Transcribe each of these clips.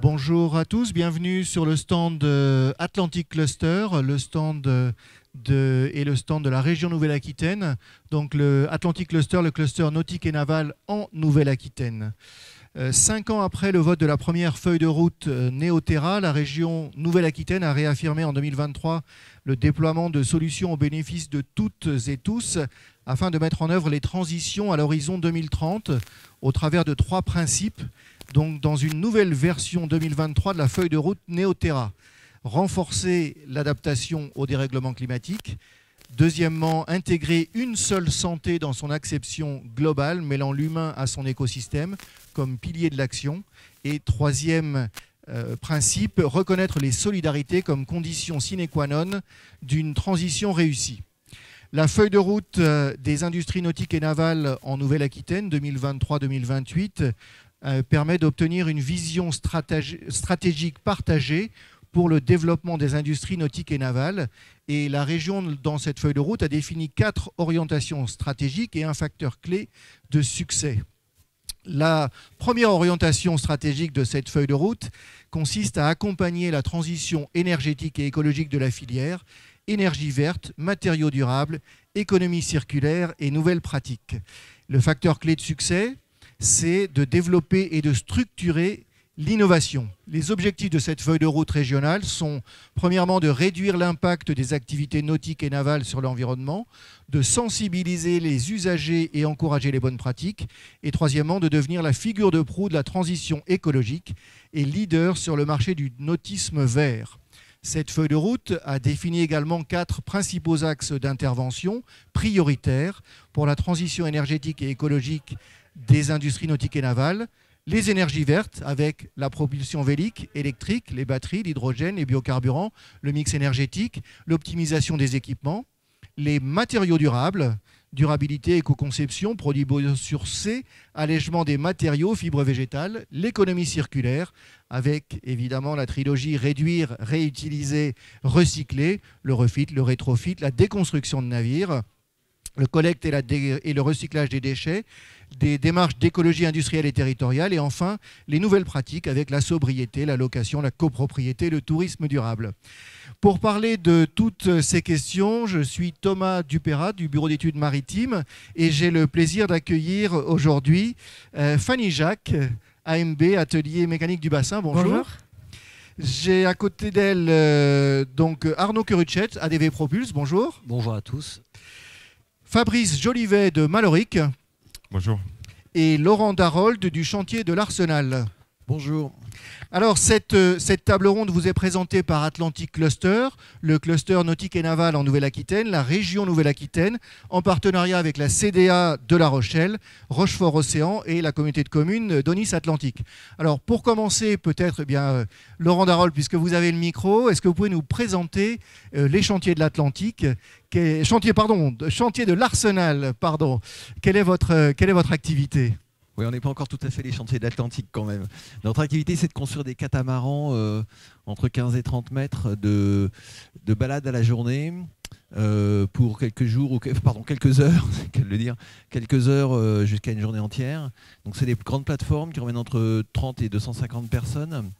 Bonjour à tous, bienvenue sur le stand Atlantic Cluster, le stand et le stand de la région Nouvelle-Aquitaine. Donc le Atlantic Cluster, le cluster nautique et naval en Nouvelle-Aquitaine. 5 ans après le vote de la première feuille de route Néoterra, la région Nouvelle-Aquitaine a réaffirmé en 2023 le déploiement de solutions au bénéfice de toutes et tous afin de mettre en œuvre les transitions à l'horizon 2030 au travers de 3 principes. Donc, dans une nouvelle version 2023 de la feuille de route Néoterra, renforcer l'adaptation au dérèglement climatique. Deuxièmement, intégrer une seule santé dans son acception globale, mêlant l'humain à son écosystème comme pilier de l'action. Et troisième principe, reconnaître les solidarités comme condition sine qua non d'une transition réussie. La feuille de route des industries nautiques et navales en Nouvelle-Aquitaine 2023-2028 permet d'obtenir une vision stratégique partagée pour le développement des industries nautiques et navales. Et la région, dans cette feuille de route, a défini 4 orientations stratégiques et un facteur clé de succès. La première orientation stratégique de cette feuille de route consiste à accompagner la transition énergétique et écologique de la filière, énergie verte, matériaux durables, économie circulaire et nouvelles pratiques. Le facteur clé de succès, c'est de développer et de structurer l'innovation. Les objectifs de cette feuille de route régionale sont premièrement de réduire l'impact des activités nautiques et navales sur l'environnement, de sensibiliser les usagers et encourager les bonnes pratiques, et troisièmement de devenir la figure de proue de la transition écologique et leader sur le marché du nautisme vert. Cette feuille de route a défini également 4 principaux axes d'intervention prioritaires pour la transition énergétique et écologique des industries nautiques et navales, les énergies vertes avec la propulsion vélique, électrique, les batteries, l'hydrogène, les biocarburants, le mix énergétique, l'optimisation des équipements, les matériaux durables, durabilité, éco-conception, produits biosourcés, allègement des matériaux, fibres végétales, l'économie circulaire avec évidemment la trilogie réduire, réutiliser, recycler, le refit, le rétrofit, la déconstruction de navires, le collecte et le recyclage des déchets, des démarches d'écologie industrielle et territoriale et enfin les nouvelles pratiques avec la sobriété, la location, la copropriété, le tourisme durable. Pour parler de toutes ces questions, je suis Thomas Dupérat du Bureau d'études maritimes et j'ai le plaisir d'accueillir aujourd'hui Fanny Jacques, AMB, Atelier mécanique du bassin. Bonjour. Bonjour. J'ai à côté d'elle donc Arnaud Keruchet, ADV Propulse. Bonjour. Bonjour à tous. Fabrice Jolivet de Maloric. Bonjour. Et Laurent Darold du chantier de l'Arsenal. Bonjour. Alors, cette table ronde vous est présentée par Atlantic Cluster, le cluster nautique et naval en Nouvelle-Aquitaine, la région Nouvelle-Aquitaine, en partenariat avec la CDA de La Rochelle, Rochefort-Océan et la communauté de communes d'Onis Atlantique. Alors, pour commencer, peut-être, Laurent Darold, puisque vous avez le micro, est-ce que vous pouvez nous présenter les chantiers de l'Atlantique, chantier de l'Arsenal, pardon. Quelle est votre activité ? Oui, on n'est pas encore tout à fait les chantiers de l'Atlantique quand même. Notre activité, c'est de construire des catamarans entre 15 et 30 mètres de balade à la journée pour quelques jours, quelques heures, quelques heures jusqu'à une journée entière. Donc c'est des grandes plateformes qui emmènent entre 30 et 250 personnes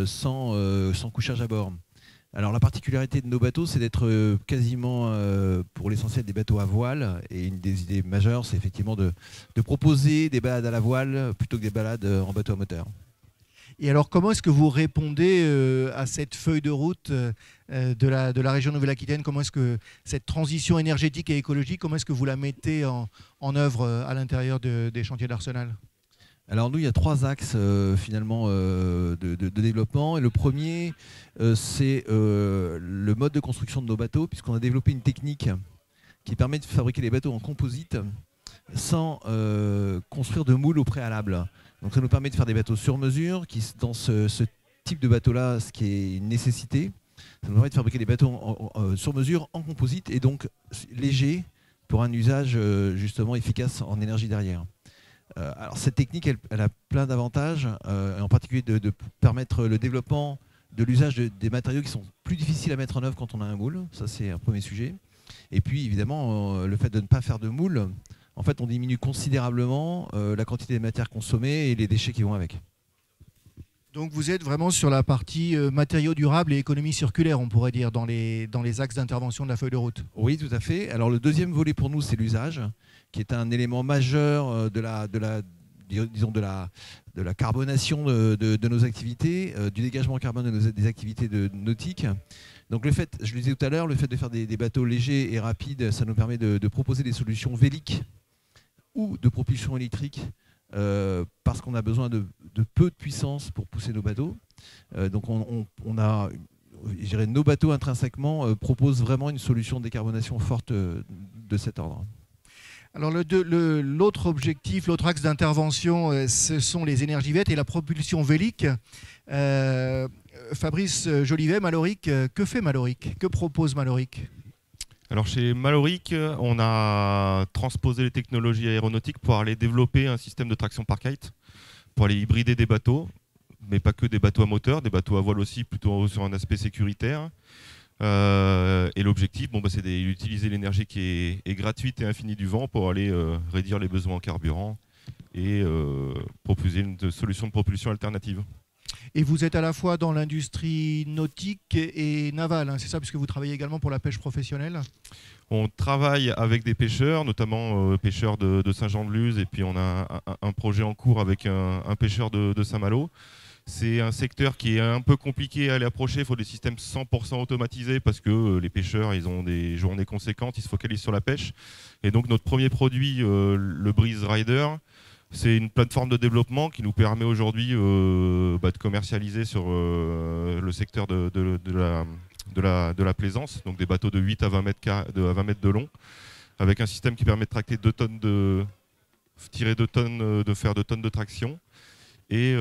sans couchage à bord. Alors la particularité de nos bateaux, c'est d'être quasiment pour l'essentiel des bateaux à voile. Et une des idées majeures, c'est effectivement de proposer des balades à la voile plutôt que des balades en bateau à moteur. Et alors comment est-ce que vous répondez à cette feuille de route de la région Nouvelle-Aquitaine? Comment est-ce que cette transition énergétique et écologique, comment est-ce que vous la mettez en œuvre à l'intérieur des chantiers d'Arsenal? Alors nous, il y a 3 axes finalement de développement. Et le premier, c'est le mode de construction de nos bateaux, puisqu'on a développé une technique qui permet de fabriquer les bateaux en composite sans construire de moule au préalable. Donc ça nous permet de faire des bateaux sur mesure, qui dans ce type de bateau-là, ce qui est une nécessité, ça nous permet de fabriquer des bateaux sur mesure en composite et donc légers pour un usage justement efficace en énergie derrière. Alors cette technique, elle a plein d'avantages, en particulier de permettre le développement de l'usage des matériaux qui sont plus difficiles à mettre en œuvre quand on a un moule. Ça, c'est un premier sujet. Et puis, évidemment, le fait de ne pas faire de moule, en fait, on diminue considérablement la quantité de matière consommée et les déchets qui vont avec. Donc vous êtes vraiment sur la partie matériaux durables et économie circulaire, on pourrait dire, dans les axes d'intervention de la feuille de route. Oui, tout à fait. Alors le deuxième volet pour nous, c'est l'usage, qui est un élément majeur de la carbonation de nos activités, du dégagement carbone des activités nautiques. Donc le fait, je le disais tout à l'heure, le fait de faire des bateaux légers et rapides, ça nous permet de proposer des solutions véliques ou de propulsion électrique, parce qu'on a besoin de peu de puissance pour pousser nos bateaux. Donc on a, je dirais, nos bateaux intrinsèquement proposent vraiment une solution de décarbonation forte de cet ordre. Alors l'autre objectif, l'autre axe d'intervention, ce sont les énergies vertes et la propulsion vélique. Fabrice Jolivet, Maloric, que fait Maloric? Que propose Maloric? Alors chez Maloric, on a transposé les technologies aéronautiques pour aller développer un système de traction par kite, pour aller hybrider des bateaux, mais pas que des bateaux à moteur, des bateaux à voile aussi, plutôt sur un aspect sécuritaire. Et l'objectif, c'est d'utiliser l'énergie qui est gratuite et infinie du vent pour aller réduire les besoins en carburant et proposer une solution de propulsion alternative. Et vous êtes à la fois dans l'industrie nautique et navale, hein, c'est ça, puisque vous travaillez également pour la pêche professionnelle? On travaille avec des pêcheurs, notamment pêcheurs de Saint-Jean-de-Luz, et puis on a un projet en cours avec un pêcheur de Saint-Malo. C'est un secteur qui est un peu compliqué à aller approcher, il faut des systèmes 100% automatisés parce que les pêcheurs, ils ont des journées conséquentes, ils se focalisent sur la pêche. Et donc notre premier produit, le Breeze Rider, c'est une plateforme de développement qui nous permet aujourd'hui de commercialiser sur le secteur de la plaisance, donc des bateaux de 8 à 20 mètres de long, avec un système qui permet de tracter 2 tonnes de faire 2 tonnes de traction. Et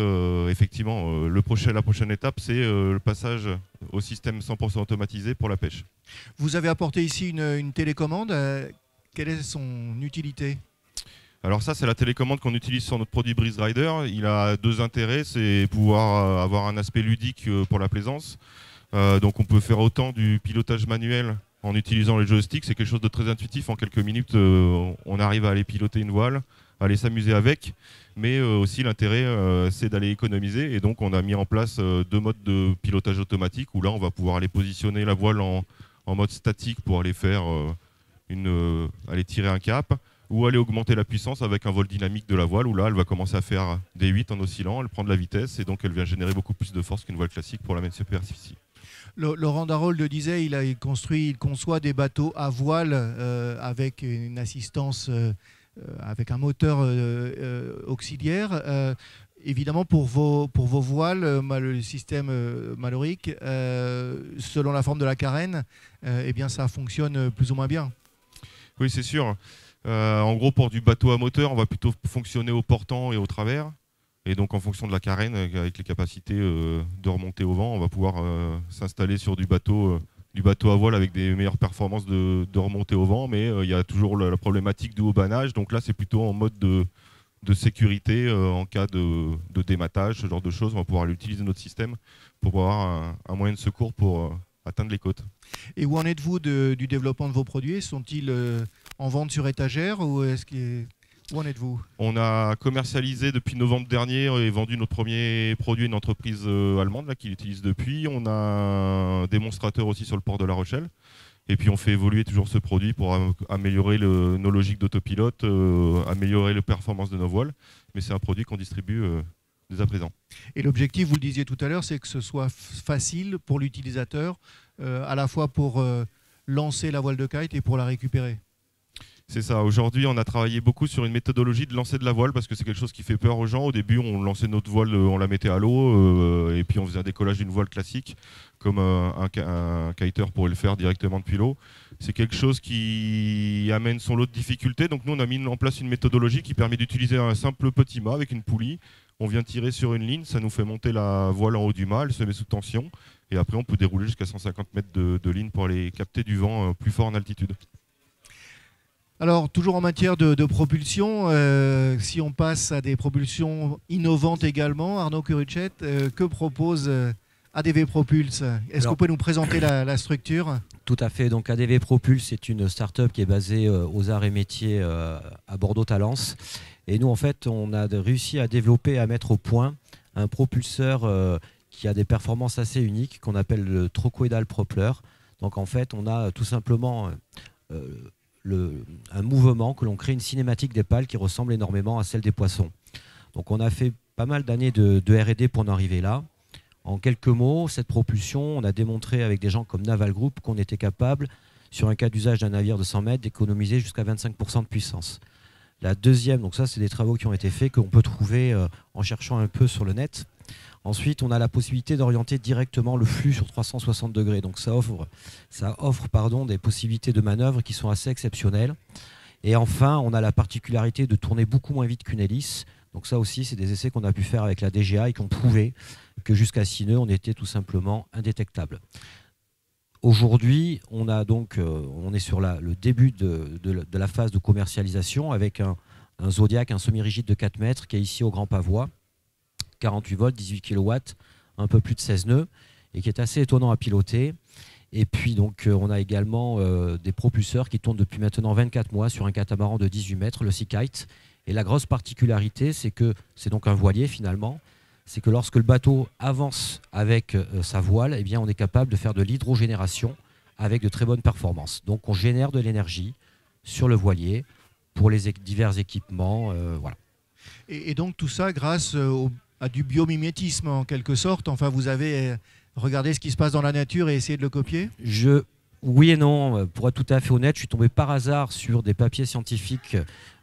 effectivement, la prochaine étape, c'est le passage au système 100% automatisé pour la pêche. Vous avez apporté ici une télécommande. Quelle est son utilité? Alors ça, c'est la télécommande qu'on utilise sur notre produit Breeze Rider. Il a 2 intérêts, c'est pouvoir avoir un aspect ludique pour la plaisance. Donc on peut faire autant du pilotage manuel en utilisant les joysticks, c'est quelque chose de très intuitif. En quelques minutes, on arrive à aller piloter une voile, à aller s'amuser avec. Mais aussi l'intérêt, c'est d'aller économiser. Et donc on a mis en place 2 modes de pilotage automatique où là, on va pouvoir aller positionner la voile en mode statique pour aller faire aller tirer un cap, ou aller augmenter la puissance avec un vol dynamique de la voile, où là, elle va commencer à faire des 8 en oscillant, elle prend de la vitesse, et donc elle vient générer beaucoup plus de force qu'une voile classique pour la même superficie. Laurent Darold le disait, il conçoit des bateaux à voile avec une assistance, avec un moteur auxiliaire. Évidemment, pour vos voiles, le système Maloric, selon la forme de la carène, eh bien, ça fonctionne plus ou moins bien. Oui, c'est sûr. En gros, pour du bateau à moteur, on va plutôt fonctionner au portant et au travers. Et donc, en fonction de la carène, avec les capacités de remonter au vent, on va pouvoir s'installer sur du bateau à voile avec des meilleures performances de remontée au vent. Mais il y a toujours la problématique du haubanage. Donc là, c'est plutôt en mode de sécurité en cas de dématage, ce genre de choses. On va pouvoir utiliser notre système pour avoir un moyen de secours pour atteindre les côtes. Et où en êtes-vous du développement de vos produits? Sont-ils en vente sur étagère ou où en êtes-vous? On a commercialisé depuis novembre dernier et vendu notre premier produit à une entreprise allemande qui l'utilise depuis. On a un démonstrateur aussi sur le port de La Rochelle. Et puis on fait évoluer toujours ce produit pour améliorer nos logiques d'autopilote, améliorer les performances de nos voiles. Mais c'est un produit qu'on distribue dès à présent. Et l'objectif, vous le disiez tout à l'heure, c'est que ce soit facile pour l'utilisateur, à la fois pour lancer la voile de kite et pour la récupérer. C'est ça. Aujourd'hui, on a travaillé beaucoup sur une méthodologie de lancer de la voile parce que c'est quelque chose qui fait peur aux gens. Au début, on lançait notre voile, on la mettait à l'eau et puis on faisait un décollage d'une voile classique comme un kiter pourrait le faire directement depuis l'eau. C'est quelque chose qui amène son lot de difficultés. Donc nous, on a mis en place une méthodologie qui permet d'utiliser un simple petit mât avec une poulie. On vient tirer sur une ligne, ça nous fait monter la voile en haut du mât, elle se met sous tension. Et après, on peut dérouler jusqu'à 150 mètres de ligne pour aller capter du vent plus fort en altitude. Alors, toujours en matière de propulsion, si on passe à des propulsions innovantes également, Arnaud Curuchet, que propose ADV Propulse? Est-ce que vous pouvez nous présenter la structure? Tout à fait. Donc ADV Propulse, c'est une start-up qui est basée aux Arts et Métiers à Bordeaux-Talence. Et nous, en fait, on a réussi à développer, à mettre au point un propulseur qui a des performances assez uniques qu'on appelle le trochoidal proppeller. Donc en fait, on a tout simplement un mouvement que l'on crée, une cinématique des pales qui ressemble énormément à celle des poissons. Donc on a fait pas mal d'années de R&D pour en arriver là. En quelques mots, cette propulsion, on a démontré avec des gens comme Naval Group qu'on était capable, sur un cas d'usage d'un navire de 100 mètres, d'économiser jusqu'à 25% de puissance. La deuxième, donc ça c'est des travaux qui ont été faits, qu'on peut trouver en cherchant un peu sur le net. Ensuite, on a la possibilité d'orienter directement le flux sur 360 degrés. Donc ça offre des possibilités de manœuvre qui sont assez exceptionnelles. Et enfin, on a la particularité de tourner beaucoup moins vite qu'une hélice. Donc ça aussi, c'est des essais qu'on a pu faire avec la DGA et qui ont prouvé que jusqu'à 6 nœuds, on était tout simplement indétectable. Aujourd'hui, on est sur le début de la phase de commercialisation avec un Zodiac, un semi-rigide de 4 mètres qui est ici au Grand Pavois, 48 volts, 18 kW, un peu plus de 16 nœuds et qui est assez étonnant à piloter. Et puis donc on a également des propulseurs qui tournent depuis maintenant 24 mois sur un catamaran de 18 mètres, le Sea Kite. Et la grosse particularité, c'est que c'est donc un voilier finalement, c'est que lorsque le bateau avance avec sa voile, eh bien, on est capable de faire de l'hydrogénération avec de très bonnes performances. Donc on génère de l'énergie sur le voilier pour les divers équipements. Voilà. Et donc tout ça grâce à du biomimétisme en quelque sorte. Enfin, vous avez regardé ce qui se passe dans la nature et essayé de le copier? Oui et non. Pour être tout à fait honnête, je suis tombé par hasard sur des papiers scientifiques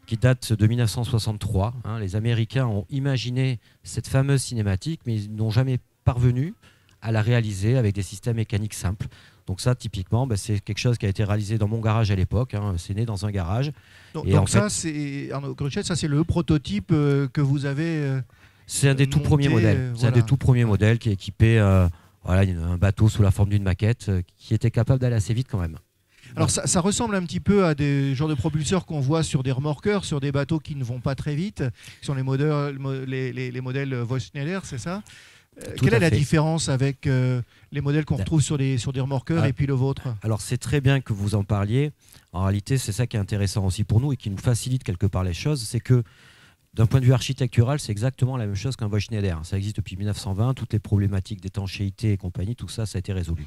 qui datent de 1963. Les Américains ont imaginé cette fameuse cinématique, mais ils n'ont jamais parvenu à la réaliser avec des systèmes mécaniques simples. Donc ça, typiquement, c'est quelque chose qui a été réalisé dans mon garage à l'époque. C'est né dans un garage. Donc ça, c'est Arnaud Cruchette, ça c'est le prototype que vous avez c'est un des tout premiers modèles. C'est un des tout premiers modèles qui est équipé un bateau sous la forme d'une maquette qui était capable d'aller assez vite quand même. Alors ça ressemble un petit peu à des genres de propulseurs qu'on voit sur des remorqueurs, sur des bateaux qui ne vont pas très vite, qui sont les modèles Voith-Schneider, c'est ça? Quelle est la différence avec les modèles qu'on retrouve sur des remorqueurs et puis le vôtre? Alors c'est très bien que vous en parliez. En réalité, c'est ça qui est intéressant aussi pour nous et qui nous facilite quelque part les choses, c'est que d'un point de vue architectural, c'est exactement la même chose qu'un Voith-Schneider. Ça existe depuis 1920, toutes les problématiques d'étanchéité et compagnie, tout ça, ça a été résolu.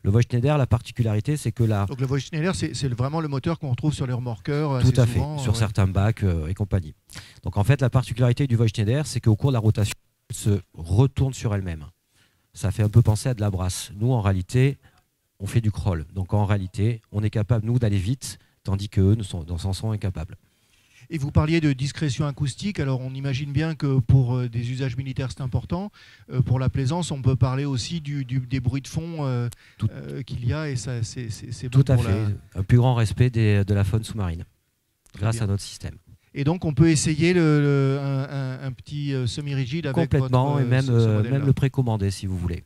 Le Voith-Schneider, la particularité, c'est que Donc le Voith-Schneider, c'est vraiment le moteur qu'on retrouve sur les remorqueurs. Tout à fait, sur certains bacs et compagnie. Donc en fait, la particularité du Voith-Schneider, c'est qu'au cours de la rotation, elle se retourne sur elle-même. Ça fait un peu penser à de la brasse. Nous, en réalité, on fait du crawl. Donc en réalité, on est capable, nous, d'aller vite, tandis qu'eux s'en sont incapables. Et vous parliez de discrétion acoustique, alors on imagine bien que pour des usages militaires c'est important. Pour la plaisance, on peut parler aussi des bruits de fond qu'il y a et ça c'est bon. Tout à fait, un plus grand respect de la faune sous-marine grâce à notre système. Et donc on peut essayer un petit semi-rigide avec complètement votre, et même le précommander si vous voulez.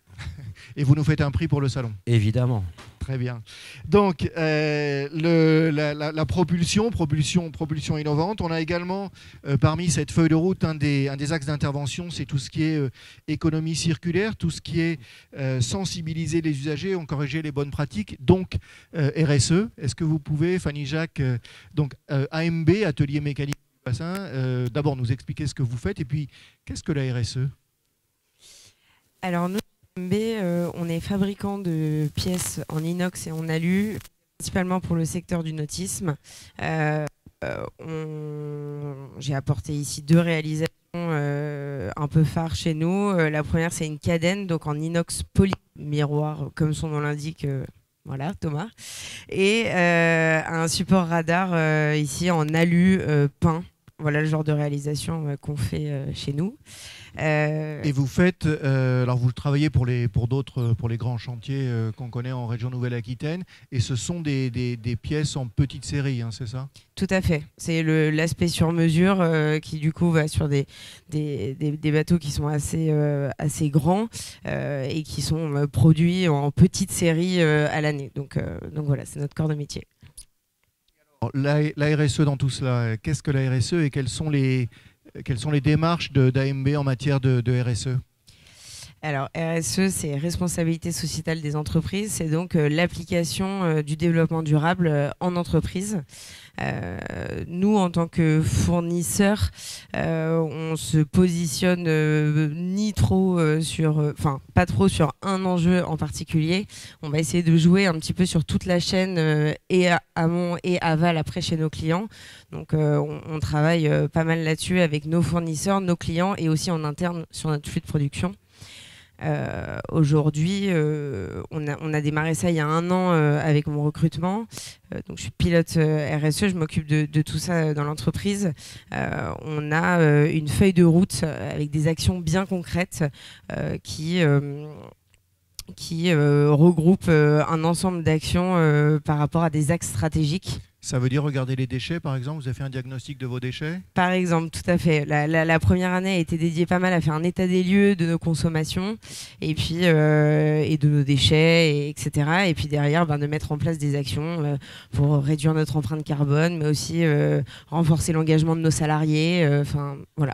Et vous nous faites un prix pour le salon? Évidemment. Très bien. Donc, la propulsion innovante. On a également, parmi cette feuille de route, un des axes d'intervention, c'est tout ce qui est économie circulaire, tout ce qui est sensibiliser les usagers, on corriger les bonnes pratiques, donc RSE. Est-ce que vous pouvez, Fanny Jacques, donc AMB, Atelier Mécanique du Bassin, d'abord nous expliquer ce que vous faites et puis qu'est-ce que la RSE? Alors, nous, AMB, on est fabricant de pièces en inox et en alu, principalement pour le secteur du nautisme. J'ai apporté ici 2 réalisations un peu phares chez nous. La première, c'est une cadène, donc en inox poly-miroir, comme son nom l'indique. Voilà, Thomas. Et un support radar ici en alu peint. Voilà le genre de réalisation qu'on fait chez nous. Et vous faites, alors vous travaillez pour les grands chantiers qu'on connaît en région Nouvelle-Aquitaine, et ce sont des pièces en petite série, hein, c'est ça? Tout à fait. C'est l'aspect sur mesure qui du coup va sur des bateaux qui sont assez grands et qui sont produits en petite série à l'année. Donc voilà, c'est notre corps de métier. La RSE dans tout cela, qu'est-ce que la RSE et quelles sont les démarches d'AMB en matière de RSE? Alors, RSE, c'est responsabilité sociétale des entreprises. C'est donc l'application du développement durable en entreprise. Nous, en tant que fournisseurs, on se positionne ni trop pas trop sur un enjeu en particulier. On va essayer de jouer un petit peu sur toute la chaîne et amont et aval après chez nos clients. Donc, on travaille pas mal là-dessus avec nos fournisseurs, nos clients et aussi en interne sur notre flux de production. Aujourd'hui, on a démarré ça il y a 1 an avec mon recrutement. Donc, je suis pilote RSE, je m'occupe de tout ça dans l'entreprise. On a une feuille de route avec des actions bien concrètes qui regroupe un ensemble d'actions par rapport à des axes stratégiques. Ça veut dire regarder les déchets, par exemple. Vous avez fait un diagnostic de vos déchets? Par exemple, tout à fait. La première année a été dédiée pas mal à faire un état des lieux de nos consommations et puis et de nos déchets, etc. Et puis derrière, de mettre en place des actions pour réduire notre empreinte carbone, mais aussi renforcer l'engagement de nos salariés. Voilà.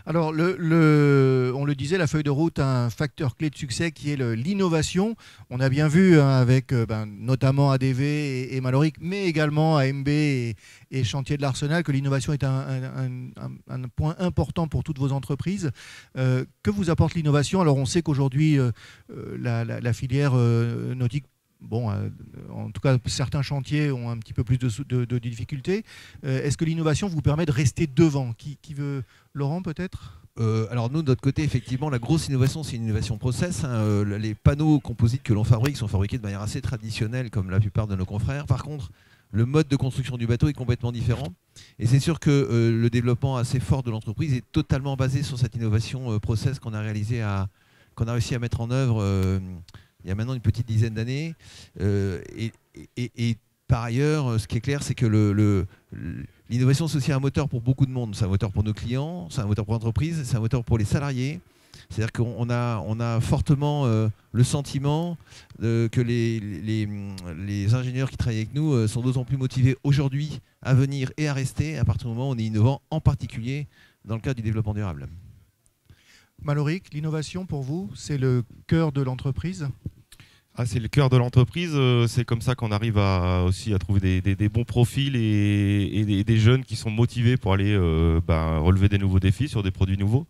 Alors, on le disait, la feuille de route a un facteur clé de succès qui est l'innovation. On a bien vu avec notamment ADV et Mallory, mais également AMB et Chantier de l'Arsenal, que l'innovation est un point important pour toutes vos entreprises. Que vous apporte l'innovation? Alors, on sait qu'aujourd'hui, la filière nautique, en tout cas, certains chantiers ont un petit peu plus de difficultés. Est-ce que l'innovation vous permet de rester devant? Qui veut? Laurent, peut-être? Alors nous, de notre côté, effectivement, la grosse innovation, c'est une innovation process. Les panneaux composites que l'on fabrique sont fabriqués de manière assez traditionnelle, comme la plupart de nos confrères. Par contre, le mode de construction du bateau est complètement différent. Et c'est sûr que le développement assez fort de l'entreprise est totalement basé sur cette innovation process qu'on a réussi à mettre en œuvre il y a maintenant une petite dizaine d'années. Et par ailleurs, ce qui est clair, c'est que l'innovation, c'est aussi un moteur pour beaucoup de monde. C'est un moteur pour nos clients, c'est un moteur pour l'entreprise, c'est un moteur pour les salariés. C'est-à-dire qu'on a fortement le sentiment que les ingénieurs qui travaillent avec nous sont d'autant plus motivés aujourd'hui à venir et à rester à partir du moment où on est innovant, en particulier dans le cadre du développement durable. Mallory, l'innovation pour vous, c'est le cœur de l'entreprise? C'est le cœur de l'entreprise. C'est comme ça qu'on arrive aussi à trouver des bons profils et des jeunes qui sont motivés pour aller relever des nouveaux défis sur des produits nouveaux.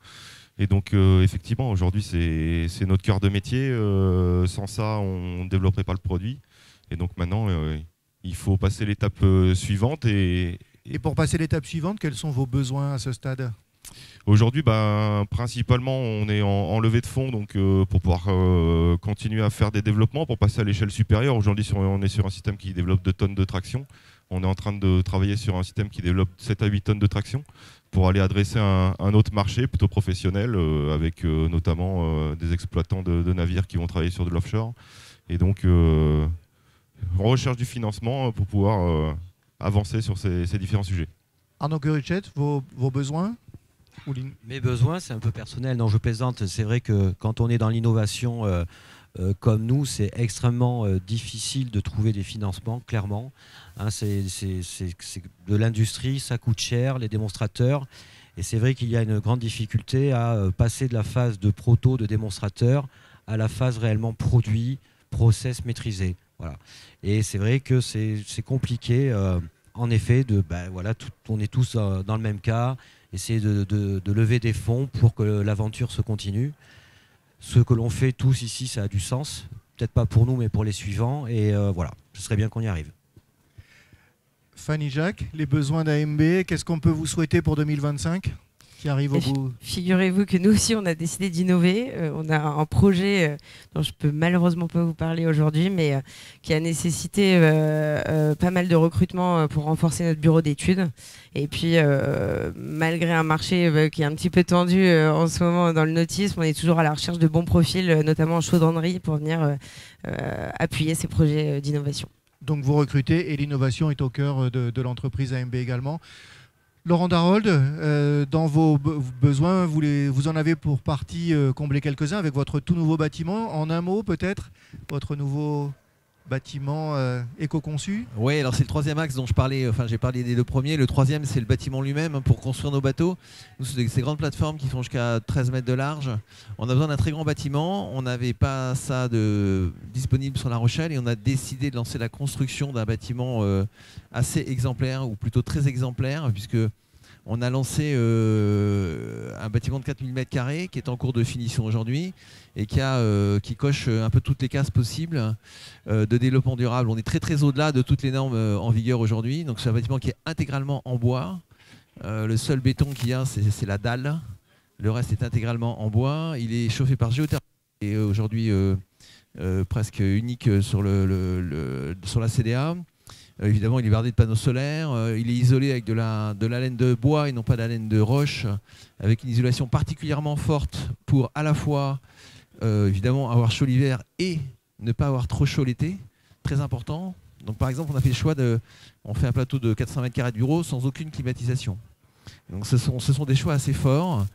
Et donc, effectivement, aujourd'hui, c'est notre cœur de métier. Sans ça, on ne développerait pas le produit. Et donc, maintenant, il faut passer l'étape suivante. Et pour passer l'étape suivante, quels sont vos besoins à ce stade? Aujourd'hui, principalement, on est en levée de fonds donc, pour pouvoir continuer à faire des développements, pour passer à l'échelle supérieure. Aujourd'hui, on est sur un système qui développe 2 tonnes de traction. On est en train de travailler sur un système qui développe 7 à 8 tonnes de traction pour aller adresser un autre marché plutôt professionnel avec notamment des exploitants de navires qui vont travailler sur de l'offshore. Et donc, on recherche du financement pour pouvoir avancer sur ces différents sujets. Arnaud Guruchet, vos besoins? Mes besoins, c'est un peu personnel. Non, je plaisante. C'est vrai que quand on est dans l'innovation comme nous, c'est extrêmement difficile de trouver des financements, clairement. C'est de l'industrie, ça coûte cher, les démonstrateurs. Et c'est vrai qu'il y a une grande difficulté à passer de la phase de proto, de démonstrateur, à la phase réellement produit, process maîtrisé. Voilà. Et c'est vrai que c'est compliqué, en effet, on est tous dans le même cas. Essayer de lever des fonds pour que l'aventure se continue. Ce que l'on fait tous ici, ça a du sens. Peut-être pas pour nous, mais pour les suivants. Et voilà, ce serait bien qu'on y arrive. Fanny Jacques, les besoins d'AMB, qu'est-ce qu'on peut vous souhaiter pour 2025 qui arrive au bout? Figurez-vous que nous aussi, on a décidé d'innover. On a un projet dont je peux malheureusement pas vous parler aujourd'hui, mais qui a nécessité pas mal de recrutement pour renforcer notre bureau d'études. Et puis, malgré un marché qui est un petit peu tendu en ce moment dans le nautisme, on est toujours à la recherche de bons profils, notamment en chaudronnerie, pour venir appuyer ces projets d'innovation. Donc vous recrutez et l'innovation est au cœur de l'entreprise AMB également. Laurent Darold, dans vos besoins, vous en avez pour partie comblé quelques-uns avec votre tout nouveau bâtiment. En un mot, peut-être, votre nouveau bâtiment éco-conçu. Oui, alors c'est le troisième axe dont je parlais, enfin j'ai parlé des deux premiers. Le troisième, c'est le bâtiment lui-même pour construire nos bateaux. Nous, c'est ces grandes plateformes qui font jusqu'à 13 mètres de large. On a besoin d'un très grand bâtiment. On n'avait pas ça disponible sur La Rochelle et on a décidé de lancer la construction d'un bâtiment assez exemplaire, ou plutôt très exemplaire, puisque on a lancé un bâtiment de 4000 m² qui est en cours de finition aujourd'hui et qui coche un peu toutes les cases possibles de développement durable. On est très au-delà de toutes les normes en vigueur aujourd'hui. Donc c'est un bâtiment qui est intégralement en bois. Le seul béton qu'il y a, c'est la dalle. Le reste est intégralement en bois. Il est chauffé par géothermie et aujourd'hui presque unique sur la CDA. Évidemment, il est bardé de panneaux solaires, il est isolé avec de la laine de bois et non pas de la laine de roche, avec une isolation particulièrement forte pour à la fois, évidemment, avoir chaud l'hiver et ne pas avoir trop chaud l'été, très important. Donc par exemple, on a fait le choix on fait un plateau de 400 m² de bureau sans aucune climatisation. Donc ce sont des choix assez forts.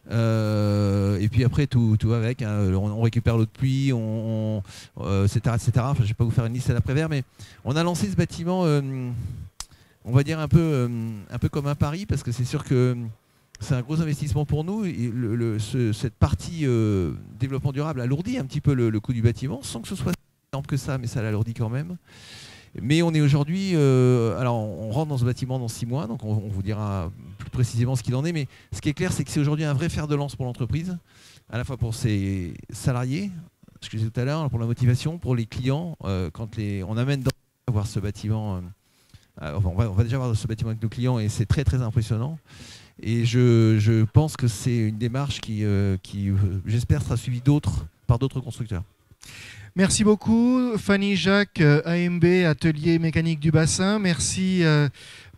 Et puis après tout va avec, hein. On récupère l'eau de pluie, etc. Enfin, je ne vais pas vous faire une liste à l'après-vert, mais on a lancé ce bâtiment, on va dire un peu comme un pari, parce que c'est sûr que c'est un gros investissement pour nous. Et cette partie développement durable alourdit un petit peu le coût du bâtiment, sans que ce soit si simple que ça, mais ça l'alourdit quand même. Mais on est aujourd'hui, alors on rentre dans ce bâtiment dans 6 mois, donc on vous dira plus précisément ce qu'il en est, mais ce qui est clair, c'est que c'est aujourd'hui un vrai fer de lance pour l'entreprise, à la fois pour ses salariés, ce que je disais tout à l'heure, pour la motivation, pour les clients, quand on amène à voir ce bâtiment, on va déjà voir ce bâtiment avec nos clients et c'est très impressionnant. Et je pense que c'est une démarche qui j'espère, sera suivie par d'autres constructeurs. Merci beaucoup, Fanny Jacques, AMB, Atelier Mécanique du Bassin. Merci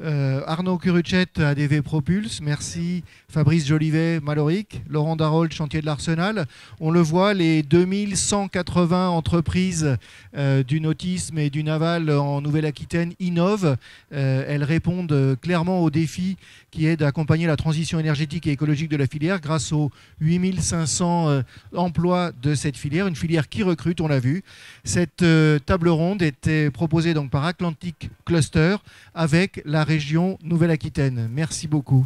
Arnaud Curuchet, ADV Propulse. Merci Fabrice Jolivet, Maloric. Laurent Darold, Chantier de l'Arsenal. On le voit, les 2180 entreprises du nautisme et du naval en Nouvelle-Aquitaine innovent. Elles répondent clairement au défi qui est d'accompagner la transition énergétique et écologique de la filière grâce aux 8500 emplois de cette filière, une filière qui recrute, on l'a vu. Cette table ronde était proposée donc par Atlantic Cluster avec la région Nouvelle-Aquitaine. Merci beaucoup.